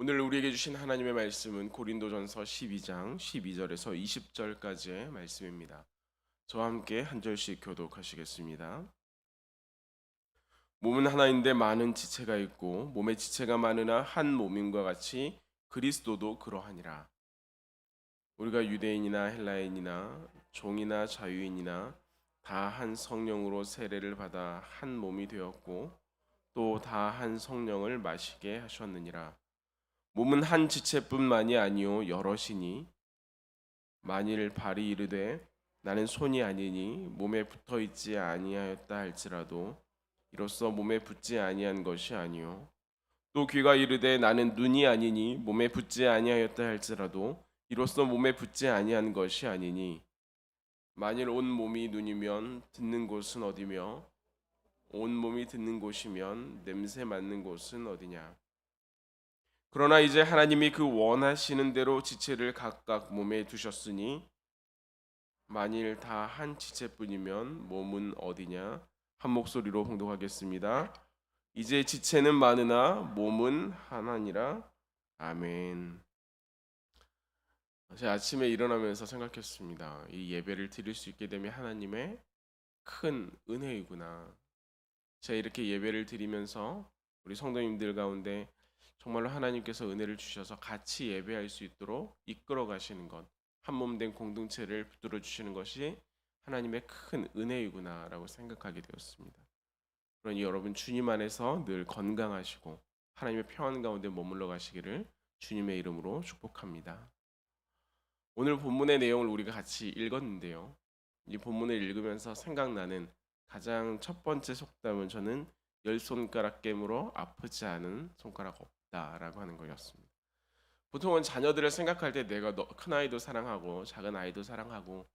오늘 우리에게 주신 하나님의 말씀은 고린도전서 12장 12절에서 20절까지의 말씀입니다. 저와 함께 한 절씩 교독하시겠습니다. 몸은 하나인데 많은 지체가 있고 몸의 지체가 많으나 한 몸임과 같이 그리스도도 그러하니라. 우리가 유대인이나 헬라인이나 종이나 자유인이나 다 한 성령으로 세례를 받아 한 몸이 되었고 또 다 한 성령을 마시게 하셨느니라. 몸은 한 지체뿐만이 아니요 여럿이니 만일 발이 이르되 나는 손이 아니니 몸에 붙어 있지 아니하였다 할지라도 이로써 몸에 붙지 아니한 것이 아니요 또 귀가 이르되 나는 눈이 아니니 몸에 붙지 아니하였다 할지라도 이로써 몸에 붙지 아니한 것이 아니니 만일 온 몸이 눈이면 듣는 곳은 어디며 온 몸이 듣는 곳이면 냄새 맡는 곳은 어디냐. 그러나 이제 하나님이 그 원하시는 대로 지체를 각각 몸에 두셨으니 만일 다 한 지체뿐이면 몸은 어디냐. 한 목소리로 봉독하겠습니다. 이제 지체는 많으나 몸은 하나니라. 아멘. 제가 아침에 일어나면서 생각했습니다. 이 예배를 드릴 수 있게 되면 하나님의 큰 은혜이구나. 제가 이렇게 예배를 드리면서 우리 성도님들 가운데 정말로 하나님께서 은혜를 주셔서 같이 예배할 수 있도록 이끌어 가시는 것, 한 몸 된 공동체를 붙들어 주시는 것이 하나님의 큰 은혜이구나라고 생각하게 되었습니다. 그러니 여러분 주님 안에서 늘 건강하시고 하나님의 평안 가운데 머물러 가시기를 주님의 이름으로 축복합니다. 오늘 본문의 내용을 우리가 같이 읽었는데요. 이 본문을 읽으면서 생각나는 가장 첫 번째 속담은 저는 열 손가락 깨물어 아프지 않은 손가락 없다라고 하는 거였습니다. 보통은 자녀들을 생각할 때 내가 큰 아이도 사랑하고 작은 아이도 사랑하고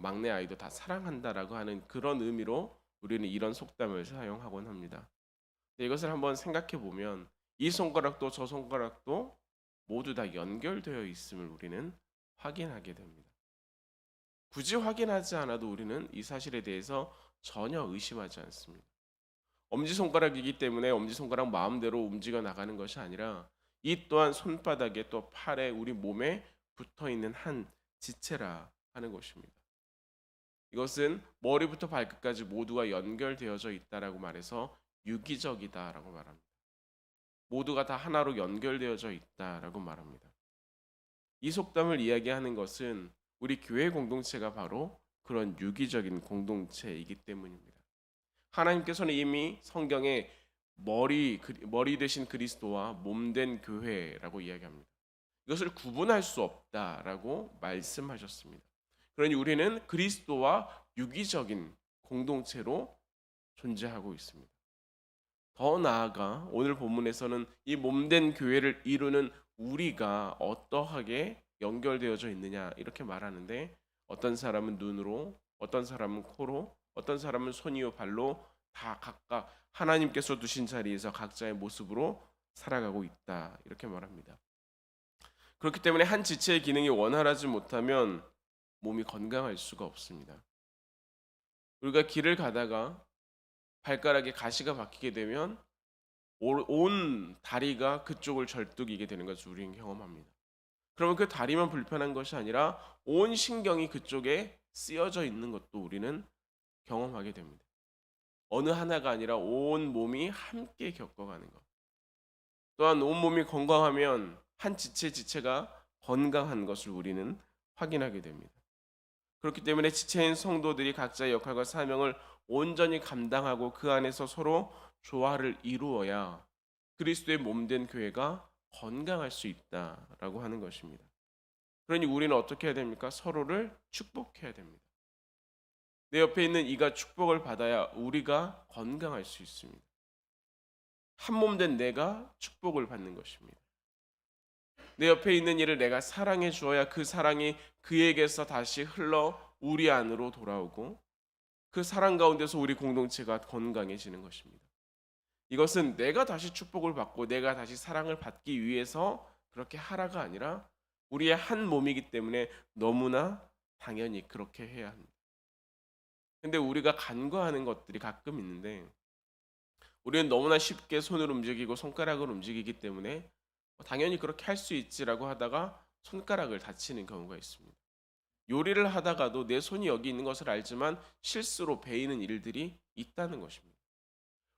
막내 아이도 다 사랑한다라고 하는 그런 의미로 우리는 이런 속담을 사용하곤 합니다. 근데 이것을 한번 생각해 보면 이 손가락도 저 손가락도 모두 다 연결되어 있음을 우리는 확인하게 됩니다. 굳이 확인하지 않아도 우리는 이 사실에 대해서 전혀 의심하지 않습니다. 엄지손가락이기 때문에 엄지손가락 마음대로 움직여 나가는 것이 아니라 이 또한 손바닥에 또 팔에 우리 몸에 붙어 있는 한 지체라 하는 것입니다. 이것은 머리부터 발끝까지 모두가 연결되어져 있다라고 말해서 유기적이다라고 말합니다. 모두가 다 하나로 연결되어져 있다라고 말합니다. 이 속담을 이야기하는 것은 우리 교회 공동체가 바로 그런 유기적인 공동체이기 때문입니다. 하나님께서는 이미 성경에 머리 되신 그리스도와 몸된 교회라고 이야기합니다. 이것을 구분할 수 없다라고 말씀하셨습니다. 그러니 우리는 그리스도와 유기적인 공동체로 존재하고 있습니다. 더 나아가 오늘 본문에서는 이 몸된 교회를 이루는 우리가 어떠하게 연결되어져 있느냐 이렇게 말하는데 어떤 사람은 눈으로, 어떤 사람은 코로, 어떤 사람은 손이요 발로 다 각각 하나님께서 두신 자리에서 각자의 모습으로 살아가고 있다 이렇게 말합니다. 그렇기 때문에 한 지체의 기능이 원활하지 못하면 몸이 건강할 수가 없습니다. 우리가 길을 가다가 발가락에 가시가 박히게 되면 온 다리가 그쪽을 절뚝이게 되는 것을 우리는 경험합니다. 그러면 그 다리만 불편한 것이 아니라 온 신경이 그쪽에 쓰여져 있는 것도 우리는 경험하게 됩니다. 어느 하나가 아니라 온 몸이 함께 겪어가는 것. 또한 온 몸이 건강하면 한 지체가 건강한 것을 우리는 확인하게 됩니다. 그렇기 때문에 지체인 성도들이 각자의 역할과 사명을 온전히 감당하고 그 안에서 서로 조화를 이루어야 그리스도의 몸된 교회가 건강할 수 있다라고 하는 것입니다. 그러니 우리는 어떻게 해야 됩니까? 서로를 축복해야 됩니다. 내 옆에 있는 이가 축복을 받아야 우리가 건강할 수 있습니다. 한 몸 된 내가 축복을 받는 것입니다. 내 옆에 있는 이를 내가 사랑해 주어야 그 사랑이 그에게서 다시 흘러 우리 안으로 돌아오고 그 사랑 가운데서 우리 공동체가 건강해지는 것입니다. 이것은 내가 다시 축복을 받고 내가 다시 사랑을 받기 위해서 그렇게 하라가 아니라 우리의 한 몸이기 때문에 너무나 당연히 그렇게 해야 합니다. 근데 우리가 간과하는 것들이 가끔 있는데 우리는 너무나 쉽게 손을 움직이고 손가락을 움직이기 때문에 당연히 그렇게 할 수 있지라고 하다가 손가락을 다치는 경우가 있습니다. 요리를 하다가도 내 손이 여기 있는 것을 알지만 실수로 베이는 일들이 있다는 것입니다.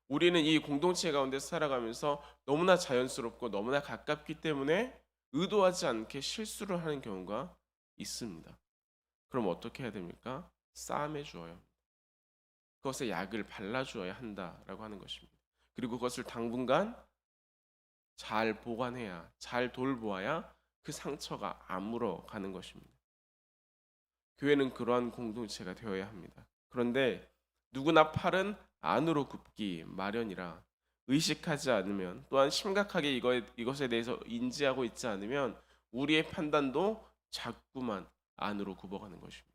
우리는 이 공동체 가운데 살아가면서 너무나 자연스럽고 너무나 가깝기 때문에 의도하지 않게 실수를 하는 경우가 있습니다. 그럼 어떻게 해야 됩니까? 싸매 주어야 합니다. 그것에 약을 발라 주어야 한다라고 하는 것입니다. 그리고 그것을 당분간 잘 보관해야, 잘 돌보아야 그 상처가 아물어 가는 것입니다. 교회는 그러한 공동체가 되어야 합니다. 그런데 누구나 팔은 안으로 굽기 마련이라 의식하지 않으면, 또한 심각하게 이것에 대해서 인지하고 있지 않으면 우리의 판단도 자꾸만 안으로 굽어가는 것입니다.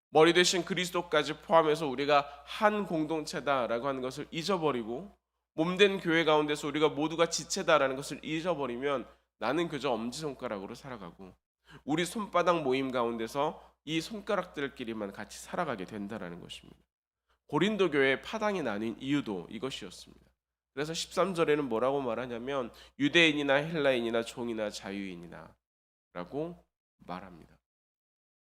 머리 대신 그리스도까지 포함해서 우리가 한 공동체다라고 하는 것을 잊어버리고 몸된 교회 가운데서 우리가 모두가 지체다라는 것을 잊어버리면 나는 그저 엄지손가락으로 살아가고 우리 손바닥 모임 가운데서 이 손가락들끼리만 같이 살아가게 된다라는 것입니다. 고린도 교회의 파당이 나뉜 이유도 이것이었습니다. 그래서 13절에는 뭐라고 말하냐면 유대인이나 헬라인이나 종이나 자유인이나 라고 말합니다.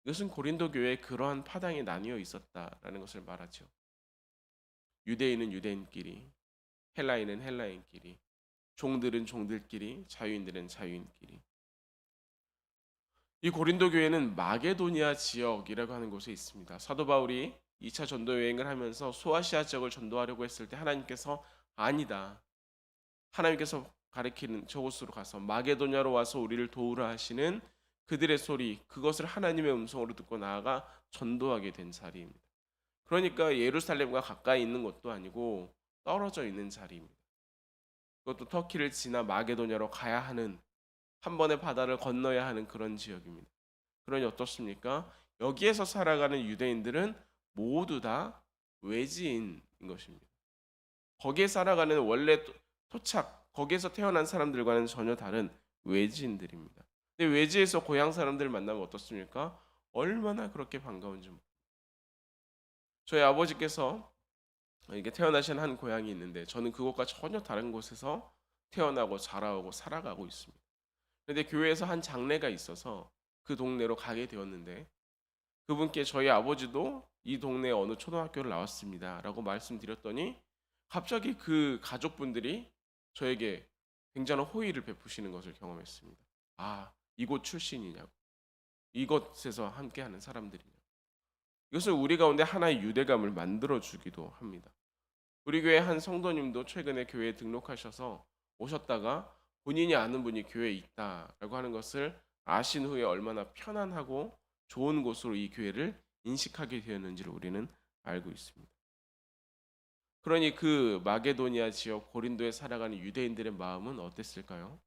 이것은 고린도 교회에 그러한 파당이 나뉘어 있었다라는 것을 말하죠. 유대인은 유대인끼리, 헬라인은 헬라인끼리, 종들은 종들끼리, 자유인들은 자유인끼리. 이 고린도 교회는 마게도니아 지역이라고 하는 곳에 있습니다. 사도 바울이 2차 전도 여행을 하면서 소아시아 지역을 전도하려고 했을 때 하나님께서 아니다. 하나님께서 가리키는 저곳으로 가서 마게도냐로 와서 우리를 도우라 하시는 그들의 소리, 그것을 하나님의 음성으로 듣고 나아가 전도하게 된 자리입니다. 그러니까 예루살렘과 가까이 있는 것도 아니고 떨어져 있는 자리입니다. 그것도 터키를 지나 마게도냐로 가야 하는, 한 번의 바다를 건너야 하는 그런 지역입니다. 그러니 어떻습니까? 여기에서 살아가는 유대인들은 모두 다 외지인인 것입니다. 거기에 살아가는 원래 토착, 거기에서 태어난 사람들과는 전혀 다른 외지인들입니다. 근데 외지에서 고향 사람들 만나면 어떻습니까? 얼마나 그렇게 반가운지. 저희 아버지께서 이게 태어나신 한 고향이 있는데 저는 그곳과 전혀 다른 곳에서 태어나고 자라고 살아가고 있습니다. 그런데 교회에서 한 장례가 있어서 그 동네로 가게 되었는데 그분께 저희 아버지도 이 동네 어느 초등학교를 나왔습니다라고 말씀드렸더니 갑자기 그 가족분들이 저에게 굉장한 호의를 베푸시는 것을 경험했습니다. 아, 이곳 출신이냐고, 이곳에서 함께하는 사람들이냐고. 이것은 우리 가운데 하나의 유대감을 만들어 주기도 합니다. 우리 교회 한 성도님도 최근에 교회에 등록하셔서 오셨다가 본인이 아는 분이 교회에 있다라고 하는 것을 아신 후에 얼마나 편안하고 좋은 곳으로 이 교회를 인식하게 되었는지를 우리는 알고 있습니다. 그러니 그 마게도니아 지역 고린도에 살아가는 유대인들의 마음은 어땠을까요?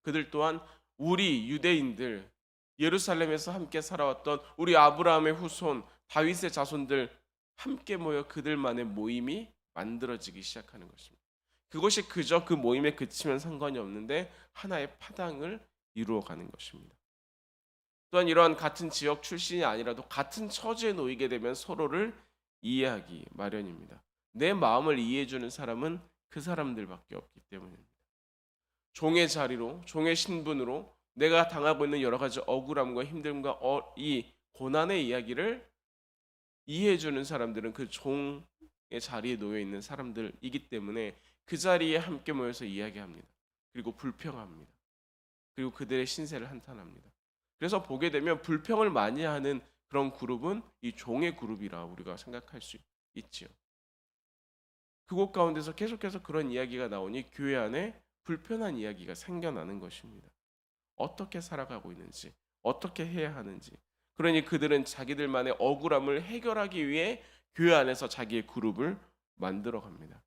그들 또한 우리 유대인들, 예루살렘에서 함께 살아왔던 우리 아브라함의 후손, 다윗의 자손들 함께 모여 그들만의 모임이 만들어지기 시작하는 것입니다. 그것이 그저 그 모임에 그치면 상관이 없는데 하나의 파당을 이루어가는 것입니다. 또한 이러한 같은 지역 출신이 아니라도 같은 처지에 놓이게 되면 서로를 이해하기 마련입니다. 내 마음을 이해해주는 사람은 그 사람들밖에 없기 때문입니다. 종의 자리로, 종의 신분으로 내가 당하고 있는 여러 가지 억울함과 힘듦과 이 고난의 이야기를 이해해주는 사람들은 그 종의 자리에 놓여 있는 사람들이기 때문에 그 자리에 함께 모여서 이야기합니다. 그리고 불평합니다. 그리고 그들의 신세를 한탄합니다. 그래서 보게 되면 불평을 많이 하는 그런 그룹은 이 종의 그룹이라 우리가 생각할 수 있지요. 그곳 가운데서 계속해서 그런 이야기가 나오니 교회 안에 불편한 이야기가 생겨나는 것입니다. 어떻게 살아가고 있는지, 어떻게 해야 하는지. 그러니 그들은 자기들만의 억울함을 해결하기 위해 교회 안에서 자기의 그룹을 만들어 갑니다.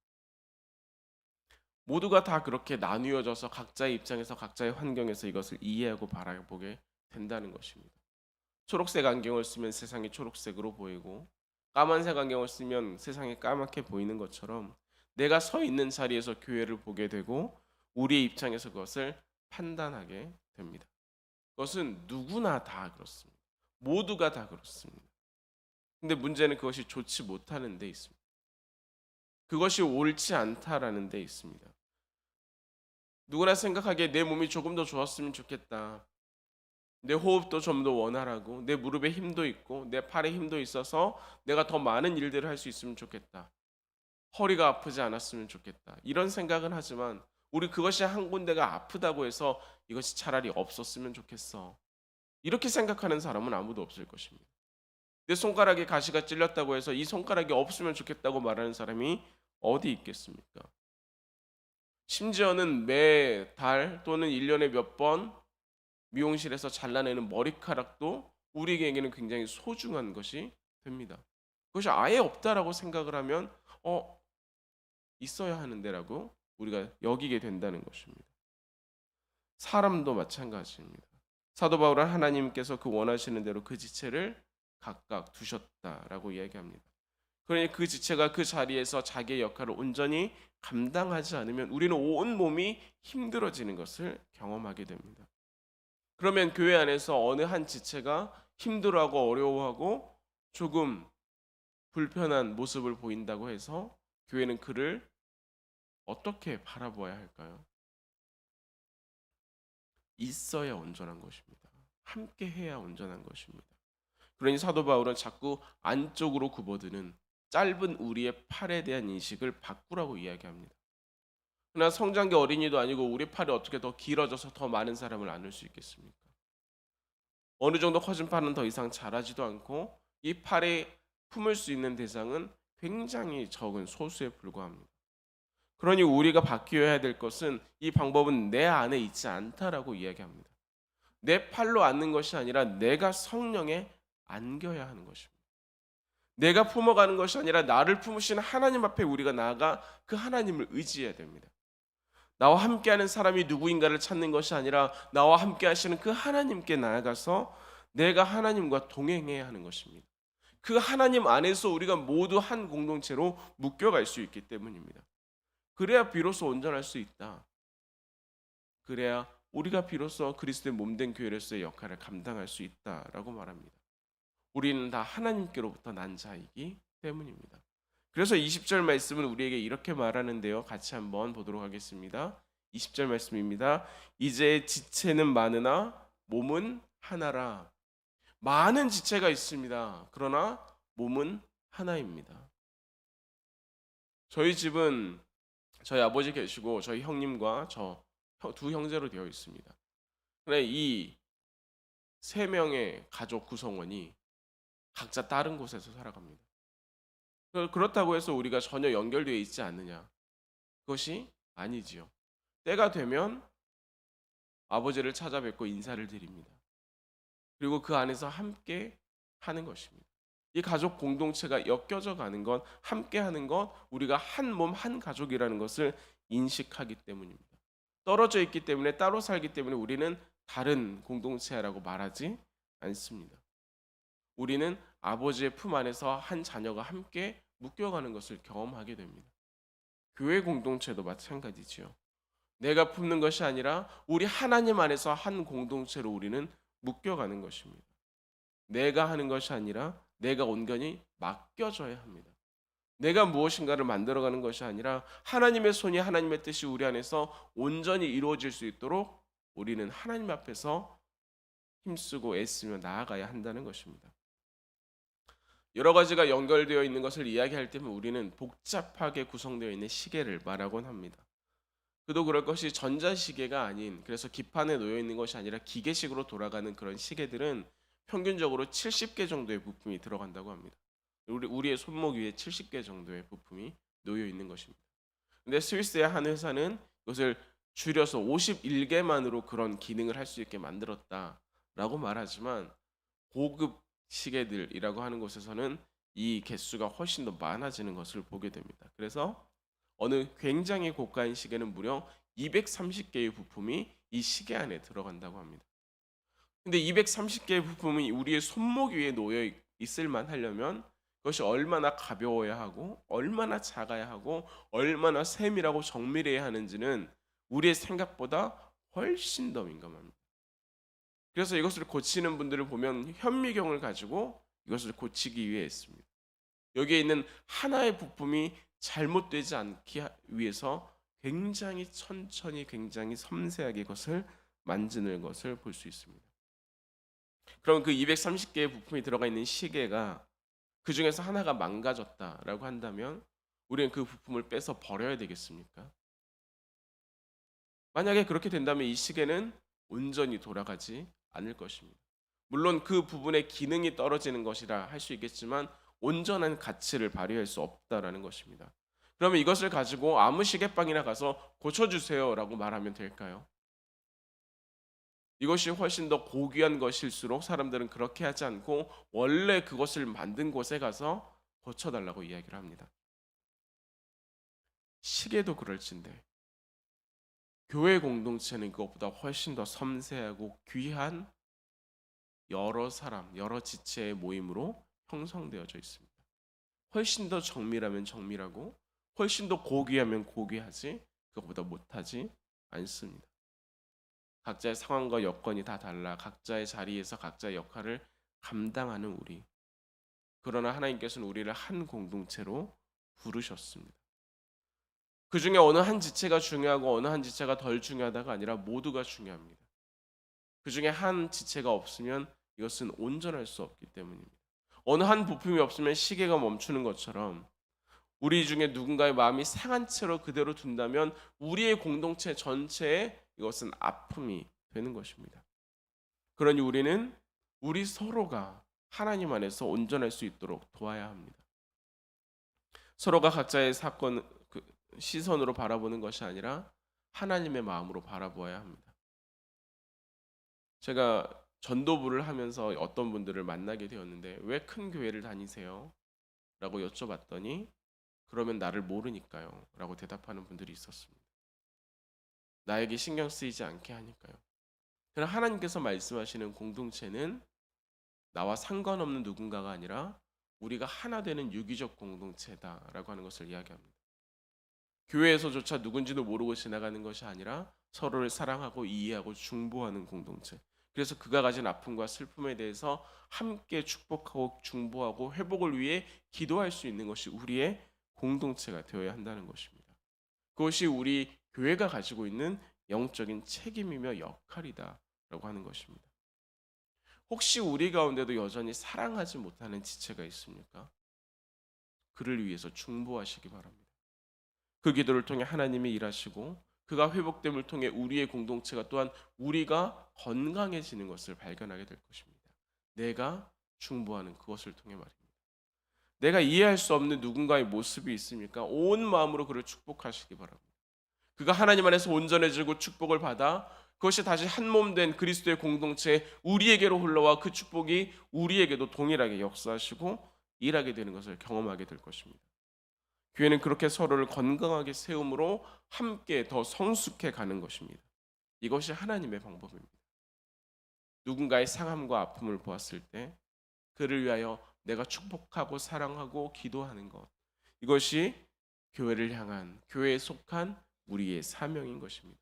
모두가 다 그렇게 나뉘어져서 각자의 입장에서 각자의 환경에서 이것을 이해하고 바라보게 된다는 것입니다. 초록색 안경을 쓰면 세상이 초록색으로 보이고 까만색 안경을 쓰면 세상이 까맣게 보이는 것처럼 내가 서 있는 자리에서 교회를 보게 되고 우리의 입장에서 그것을 판단하게 됩니다. 그것은 누구나 다 그렇습니다. 모두가 다 그렇습니다. 근데 문제는 그것이 좋지 못하는 데 있습니다. 그것이 옳지 않다라는 데 있습니다. 누구나 생각하기에 내 몸이 조금 더 좋았으면 좋겠다. 내 호흡도 좀 더 원활하고 내 무릎에 힘도 있고 내 팔에 힘도 있어서 내가 더 많은 일들을 할 수 있으면 좋겠다. 허리가 아프지 않았으면 좋겠다. 이런 생각은 하지만 우리 그것이 한 군데가 아프다고 해서 이것이 차라리 없었으면 좋겠어. 이렇게 생각하는 사람은 아무도 없을 것입니다. 내 손가락에 가시가 찔렸다고 해서 이 손가락이 없으면 좋겠다고 말하는 사람이 어디 있겠습니까? 심지어는 매달 또는 1년에 몇 번 미용실에서 잘라내는 머리카락도 우리에게는 굉장히 소중한 것이 됩니다. 그것이 아예 없다라고 생각을 하면 있어야 하는데라고 우리가 여기게 된다는 것입니다. 사람도 마찬가지입니다. 사도 바울은 하나님께서 그 원하시는 대로 그 지체를 각각 두셨다라고 이야기합니다. 그러니 그 지체가 그 자리에서 자기의 역할을 온전히 감당하지 않으면 우리는 온 몸이 힘들어지는 것을 경험하게 됩니다. 그러면 교회 안에서 어느 한 지체가 힘들어하고 어려워하고 조금 불편한 모습을 보인다고 해서 교회는 그를 어떻게 바라보아야 할까요? 있어야 온전한 것입니다. 함께 해야 온전한 것입니다. 그러니 사도 바울은 자꾸 안쪽으로 굽어드는 짧은 우리의 팔에 대한 인식을 바꾸라고 이야기합니다. 그러나 성장기 어린이도 아니고 우리 팔이 어떻게 더 길어져서 더 많은 사람을 안을 수 있겠습니까? 어느 정도 커진 팔은 더 이상 자라지도 않고 이 팔에 품을 수 있는 대상은 굉장히 적은 소수에 불과합니다. 그러니 우리가 바뀌어야 될 것은 이 방법은 내 안에 있지 않다라고 이야기합니다. 내 팔로 안는 것이 아니라 내가 성령에 안겨야 하는 것입니다. 내가 품어가는 것이 아니라 나를 품으시는 하나님 앞에 우리가 나아가 그 하나님을 의지해야 됩니다. 나와 함께하는 사람이 누구인가를 찾는 것이 아니라 나와 함께하시는 그 하나님께 나아가서 내가 하나님과 동행해야 하는 것입니다. 그 하나님 안에서 우리가 모두 한 공동체로 묶여갈 수 있기 때문입니다. 그래야 비로소 온전할 수 있다. 그래야 우리가 비로소 그리스도의 몸된 교회로서의 역할을 감당할 수 있다라고 말합니다. 우리는 다 하나님께로부터 난 자이기 때문입니다. 그래서 20절 말씀은 우리에게 이렇게 말하는데요. 같이 한번 보도록 하겠습니다. 20절 말씀입니다. 이제 지체는 많으나 몸은 하나라. 많은 지체가 있습니다. 그러나 몸은 하나입니다. 저희 집은 저희 아버지 계시고 저희 형님과 저 두 형제로 되어 있습니다. 그런데 이 세 명의 가족 구성원이 각자 다른 곳에서 살아갑니다. 그렇다고 해서 우리가 전혀 연결되어 있지 않느냐? 그것이 아니지요. 때가 되면 아버지를 찾아뵙고 인사를 드립니다. 그리고 그 안에서 함께 하는 것입니다. 이 가족 공동체가 엮여져 가는 것, 함께 하는 것, 우리가 한 몸, 한 가족이라는 것을 인식하기 때문입니다. 떨어져 있기 때문에 따로 살기 때문에 우리는 다른 공동체라고 말하지 않습니다. 우리는 아버지의 품 안에서 한 자녀가 함께 묶여가는 것을 경험하게 됩니다. 교회 공동체도 마찬가지지요. 내가 품는 것이 아니라 우리 하나님 안에서 한 공동체로 우리는 묶여가는 것입니다. 내가 하는 것이 아니라 내가 온전히 맡겨져야 합니다. 내가 무엇인가를 만들어가는 것이 아니라 하나님의 손이 하나님의 뜻이 우리 안에서 온전히 이루어질 수 있도록 우리는 하나님 앞에서 힘쓰고 애쓰며 나아가야 한다는 것입니다. 여러 가지가 연결되어 있는 것을 이야기할 때면 우리는 복잡하게 구성되어 있는 시계를 말하곤 합니다. 그도 그럴 것이 전자시계가 아닌, 그래서 기판에 놓여 있는 것이 아니라 기계식으로 돌아가는 그런 시계들은 평균적으로 70개 정도의 부품이 들어간다고 합니다. 우리의 손목 위에 70개 정도의 부품이 놓여 있는 것입니다. 근데 스위스의 한 회사는 이것을 줄여서 51개만으로 그런 기능을 할 수 있게 만들었다라고 말하지만 고급 시계들이라고 하는 곳에서는 이 개수가 훨씬 더 많아지는 것을 보게 됩니다. 그래서 어느 굉장히 고가인 시계는 무려 230개의 부품이 이 시계 안에 들어간다고 합니다. 근데 230개의 부품이 우리의 손목 위에 놓여 있을만 하려면 그것이 얼마나 가벼워야 하고 얼마나 작아야 하고 얼마나 세밀하고 정밀해야 하는지는 우리의 생각보다 훨씬 더 민감합니다. 그래서 이것을 고치는 분들을 보면 현미경을 가지고 이것을 고치기 위해 했습니다. 여기에 있는 하나의 부품이 잘못되지 않기 위해서 굉장히 천천히 굉장히 섬세하게 이것을 만지는 것을 볼 수 있습니다. 그럼 그 230개의 부품이 들어가 있는 시계가 그 중에서 하나가 망가졌다라고 한다면 우리는 그 부품을 빼서 버려야 되겠습니까? 만약에 그렇게 된다면 이 시계는 온전히 돌아가지 않을 것입니다. 물론 그 부분의 기능이 떨어지는 것이라 할 수 있겠지만 온전한 가치를 발휘할 수 없다라는 것입니다. 그러면 이것을 가지고 아무 시계방이나 가서 고쳐주세요라고 말하면 될까요? 이것이 훨씬 더 고귀한 것일수록 사람들은 그렇게 하지 않고 원래 그것을 만든 곳에 가서 고쳐달라고 이야기를 합니다. 시계도 그럴진데 교회 공동체는 그것보다 훨씬 더 섬세하고 귀한 여러 사람, 여러 지체의 모임으로 형성되어져 있습니다. 훨씬 더 정밀하면 정밀하고 훨씬 더 고귀하면 고귀하지 그것보다 못하지 않습니다. 각자의 상황과 여건이 다 달라 각자의 자리에서 각자의 역할을 감당하는 우리. 그러나 하나님께서는 우리를 한 공동체로 부르셨습니다. 그 중에 어느 한 지체가 중요하고 어느 한 지체가 덜 중요하다가 아니라 모두가 중요합니다. 그 중에 한 지체가 없으면 이것은 온전할 수 없기 때문입니다. 어느 한 부품이 없으면 시계가 멈추는 것처럼 우리 중에 누군가의 마음이 상한 채로 그대로 둔다면 우리의 공동체 전체에 이것은 아픔이 되는 것입니다. 그러니 우리는 우리 서로가 하나님 안에서 온전할 수 있도록 도와야 합니다. 서로가 각자의 시선으로 바라보는 것이 아니라 하나님의 마음으로 바라보아야 합니다. 제가 전도부를 하면서 어떤 분들을 만나게 되었는데 왜 큰 교회를 다니세요? 라고 여쭤봤더니 그러면 나를 모르니까요 라고 대답하는 분들이 있었습니다. 나에게 신경 쓰이지 않게 하니까요. 그러나 하나님께서 말씀하시는 공동체는 나와 상관없는 누군가가 아니라 우리가 하나 되는 유기적 공동체다라고 하는 것을 이야기합니다. 교회에서조차 누군지도 모르고 지나가는 것이 아니라 서로를 사랑하고 이해하고 중보하는 공동체. 그래서 그가 가진 아픔과 슬픔에 대해서 함께 축복하고 중보하고 회복을 위해 기도할 수 있는 것이 우리의 공동체가 되어야 한다는 것입니다. 그것이 우리 교회가 가지고 있는 영적인 책임이며 역할이다라고 하는 것입니다. 혹시 우리 가운데도 여전히 사랑하지 못하는 지체가 있습니까? 그를 위해서 중보하시기 바랍니다. 그 기도를 통해 하나님이 일하시고 그가 회복됨을 통해 우리의 공동체가 또한 우리가 건강해지는 것을 발견하게 될 것입니다. 내가 중보하는 그것을 통해 말입니다. 내가 이해할 수 없는 누군가의 모습이 있습니까? 온 마음으로 그를 축복하시기 바랍니다. 그가 하나님 안에서 온전해지고 축복을 받아 그것이 다시 한 몸 된 그리스도의 공동체 우리에게로 흘러와 그 축복이 우리에게도 동일하게 역사하시고 일하게 되는 것을 경험하게 될 것입니다. 교회는 그렇게 서로를 건강하게 세움으로 함께 더 성숙해 가는 것입니다. 이것이 하나님의 방법입니다. 누군가의 상함과 아픔을 보았을 때 그를 위하여 내가 축복하고 사랑하고 기도하는 것, 이것이 교회를 향한 교회에 속한 우리의 사명인 것입니다.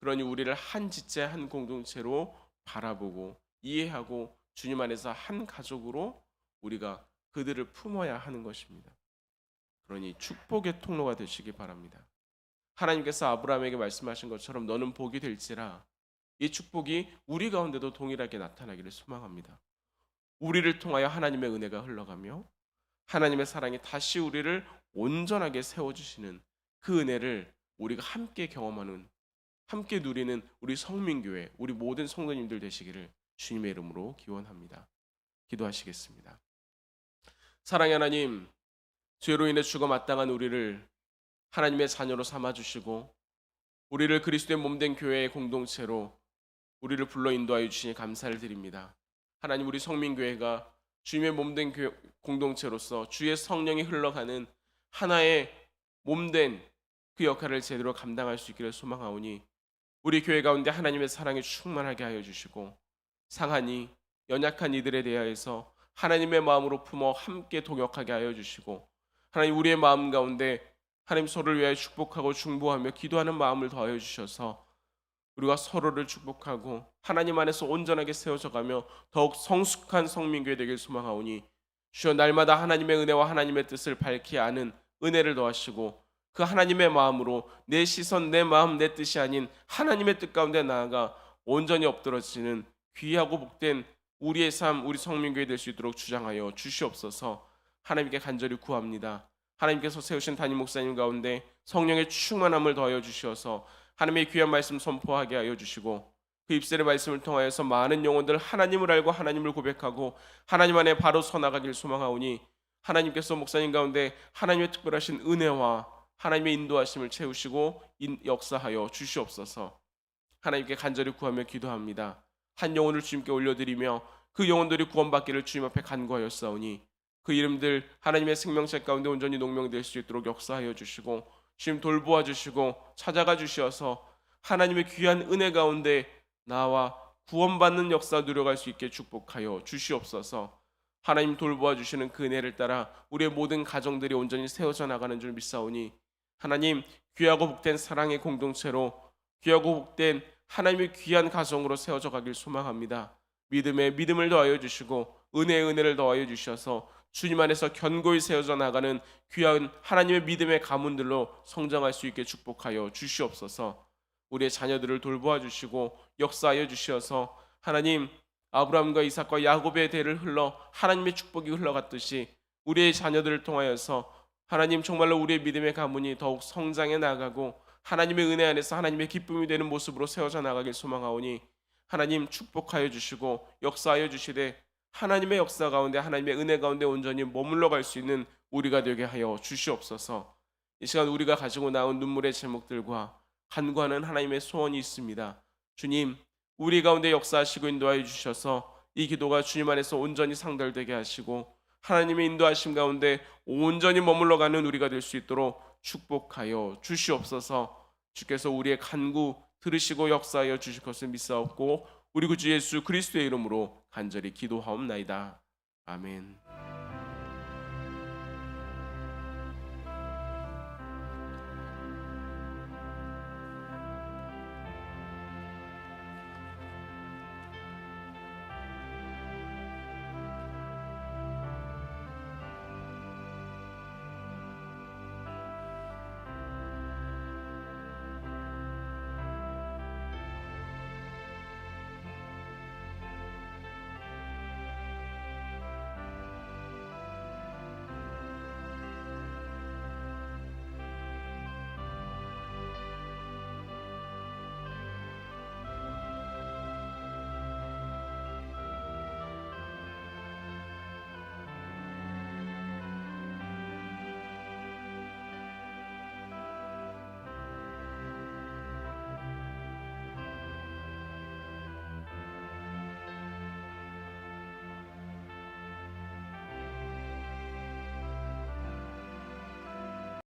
그러니 우리를 한 지체 한 공동체로 바라보고 이해하고 주님 안에서 한 가족으로 우리가 그들을 품어야 하는 것입니다. 그러니 축복의 통로가 되시기 바랍니다. 하나님께서 아브라함에게 말씀하신 것처럼 너는 복이 될지라, 이 축복이 우리 가운데도 동일하게 나타나기를 소망합니다. 우리를 통하여 하나님의 은혜가 흘러가며 하나님의 사랑이 다시 우리를 온전하게 세워주시는 그 은혜를 우리가 함께 경험하는, 함께 누리는 우리 성민교회, 우리 모든 성도님들 되시기를 주님의 이름으로 기원합니다. 기도하시겠습니다. 사랑의 하나님, 죄로 인해 죽어 마땅한 우리를 하나님의 자녀로 삼아주시고 우리를 그리스도의 몸된 교회의 공동체로 우리를 불러 인도하여 주시니 감사를 드립니다. 하나님, 우리 성민교회가 주님의 몸된 공동체로서 주의 성령이 흘러가는 하나의 몸된 그 역할을 제대로 감당할 수 있기를 소망하오니 우리 교회 가운데 하나님의 사랑이 충만하게 하여 주시고 상하니 연약한 이들에 대하여서 하나님의 마음으로 품어 함께 동역하게 하여 주시고 하나님, 우리의 마음 가운데 하나님 서로를 위하여 축복하고 중보하며 기도하는 마음을 더하여 주셔서 우리가 서로를 축복하고 하나님 안에서 온전하게 세워져가며 더욱 성숙한 성민교회 되길 소망하오니 주여, 날마다 하나님의 은혜와 하나님의 뜻을 밝히 아는 은혜를 더하시고 그 하나님의 마음으로 내 시선, 내 마음, 내 뜻이 아닌 하나님의 뜻 가운데 나아가 온전히 엎드러지는 귀하고 복된 우리의 삶, 우리 성민교회 될 수 있도록 주장하여 주시옵소서. 하나님께 간절히 구합니다. 하나님께서 세우신 담임 목사님 가운데 성령의 충만함을 더하여 주시어서 하나님의 귀한 말씀 선포하게 하여 주시고, 그 입술의 말씀을 통하여서 많은 영혼들 하나님을 알고 하나님을 고백하고 하나님 안에 바로 서나가길 소망하오니, 하나님께서 목사님 가운데 하나님의 특별하신 은혜와 하나님의 인도하심을 채우시고 역사하여 주시옵소서. 하나님께 간절히 구하며 기도합니다. 한 영혼을 주님께 올려드리며 그 영혼들이 구원받기를 주님 앞에 간구하였사오니, 그 이름들 하나님의 생명책 가운데 온전히 농명될 수 있도록 역사하여 주시고 주님 돌보아 주시고 찾아가 주시어서 하나님의 귀한 은혜 가운데 나와 구원받는 역사 누려갈 수 있게 축복하여 주시옵소서. 하나님 돌보아 주시는 그 은혜를 따라 우리의 모든 가정들이 온전히 세워져 나가는 줄 믿사오니, 하나님 귀하고 복된 사랑의 공동체로 귀하고 복된 하나님의 귀한 가정으로 세워져 가길 소망합니다. 믿음에 믿음을 더하여 주시고 은혜에 은혜를 더하여 주셔서 주님 안에서 견고히 세워져 나가는 귀한 하나님의 믿음의 가문들로 성장할 수 있게 축복하여 주시옵소서. 우리의 자녀들을 돌보아 주시고 역사하여 주시어서 하나님 아브라함과 이삭과 야곱의 대를 흘러 하나님의 축복이 흘러갔듯이 우리의 자녀들을 통하여서 하나님 정말로 우리의 믿음의 가문이 더욱 성장해 나가고 하나님의 은혜 안에서 하나님의 기쁨이 되는 모습으로 세워져 나가길 소망하오니, 하나님 축복하여 주시고 역사하여 주시되 하나님의 역사 가운데 하나님의 은혜 가운데 온전히 머물러 갈 수 있는 우리가 되게 하여 주시옵소서. 이 시간 우리가 가지고 나온 눈물의 제목들과 간구하는 하나님의 소원이 있습니다. 주님, 우리 가운데 역사하시고 인도하여 주셔서 이 기도가 주님 안에서 온전히 상달되게 하시고 하나님의 인도하심 가운데 온전히 머물러 가는 우리가 될 수 있도록 축복하여 주시옵소서. 주께서 우리의 간구 들으시고 역사하여 주실 것을 믿사옵고 우리 구주 예수 그리스도의 이름으로 간절히 기도하옵나이다. 아멘.